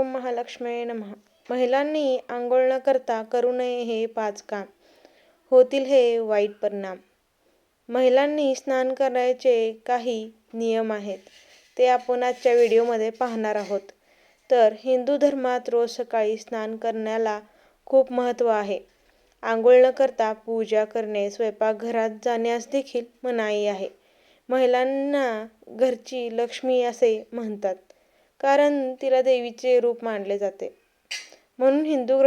ओम महालक्ष्मी नमः. महिलांनी आंघोळ न करता करू नये हे 5 काम. होतील हे वाईट परिणाम. महिलांनी स्नान करायचे काही नियम आहेत. ते आपण आजच्या व्हिडिओमध्ये पाहणार आहोत. तर हिंदू धर्मात रोज सकाळी स्नान करण्याला खूप महत्त्व आहे. आंघोळ न करता पूजा करणे, स्वयंपाकघरात जाण्यास देखील मनाई आहे. महिलांना घरची लक्ष्मी असे म्हणतात, कारण तिला देवीचे रूप मानले जाते. म्हणून हिंदू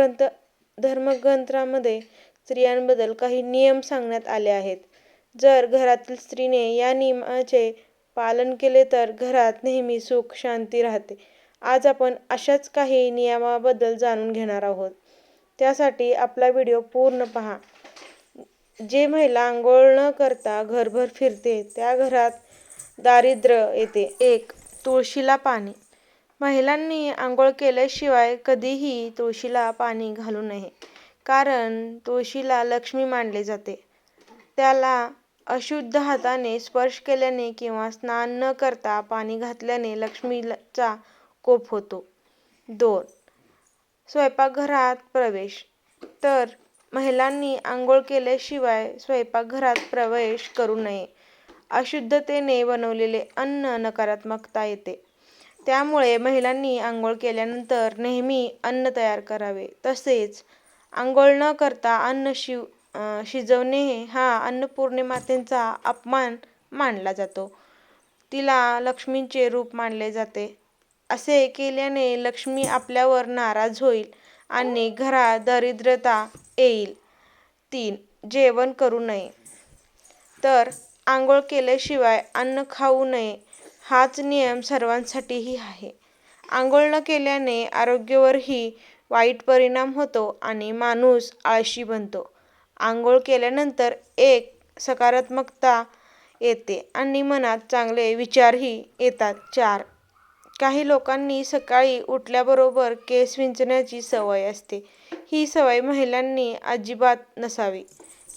धर्मग्रंथांमध्ये स्त्रियांबद्दल काही नियम सांगण्यात आले आहेत. जर घरातील स्त्रीने या नियमाचे पालन केले तर घरात नेहमी सुख शांती राहते. आज आपण अशाच काही नियमाबद्दल जाणून घेणार आहोत. त्यासाठी आपला व्हिडिओ पूर्ण पहा. जे महिला आंघोळ न करता घरभर फिरते त्या घरात दारिद्र्य येते. 1. तुळशीला पाणी. महिलांनी आंघोळ केल्याशिवाय कधीही तुळशीला पाणी घालू नये, कारण तुळशीला लक्ष्मी मानले जाते. त्याला अशुद्ध हाताने स्पर्श केल्याने किंवा स्नान न करता पाणी घातल्याने लक्ष्मीचा कोप होतो. 2. स्वयंपाकघरात प्रवेश. तर महिलांनी आंघोळ केल्याशिवाय स्वयंपाकघरात प्रवेश करू नये. अशुद्धतेने बनवलेले अन्न नकारात्मकता येते. त्यामुळे महिलांनी आंघोळ केल्यानंतर नेहमी अन्न तयार करावे. तसेच आंघोळ न करता अन्न शिजवणे हा अन्नपूर्णेमातेचा अपमान मानला जातो. तिला लक्ष्मीचे रूप मानले जाते. असे केल्याने लक्ष्मी आपल्यावर नाराज होईल आणि घरात दरिद्रता येईल. 3. जेवण करू नये. तर आंघोळ केल्याशिवाय अन्न खाऊ नये हाच नियम सर्वांसाठीही आहे. आंघोळ न केल्याने आरोग्यावरही वाईट परिणाम होतो आणि माणूस आळशी बनतो. आंघोळ केल्यानंतर एक सकारात्मकता येते आणि मनात चांगले विचारही येतात. 4. काही लोकांनी सकाळी उठल्याबरोबर केस विंचरण्याची सवय असते. ही सवय महिलांनी अजिबात नसावी.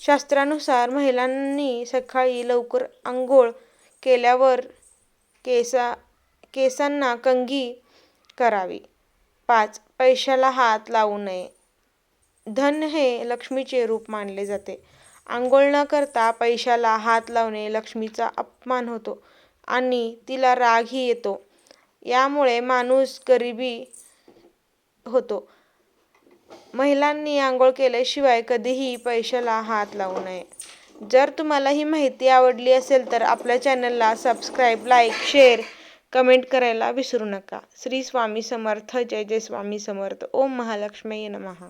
शास्त्रानुसार महिलांनी सकाळी लवकर आंघोळ केल्यावर केसांना कंघी करावी. 5. पैशाला हात लावू नये. धन हे लक्ष्मीचे रूप मानले जाते. आंघोळ न करता पैशाला हात लावणे लक्ष्मीचा अपमान होतो आणि तिला रागही येतो. यामुळे माणूस गरीब होतो. महिलांनी आंघोळ केल्याशिवाय कधीही पैशाला हात लावू नये. जर तुम्हाला ही माहिती आवडली असेल तर आपल्या चॅनलला सबस्क्राईब, लाईक, शेअर, कमेंट करायला विसरू नका. श्री स्वामी समर्थ. जय जय स्वामी समर्थ. ओम महालक्ष्मी नमः.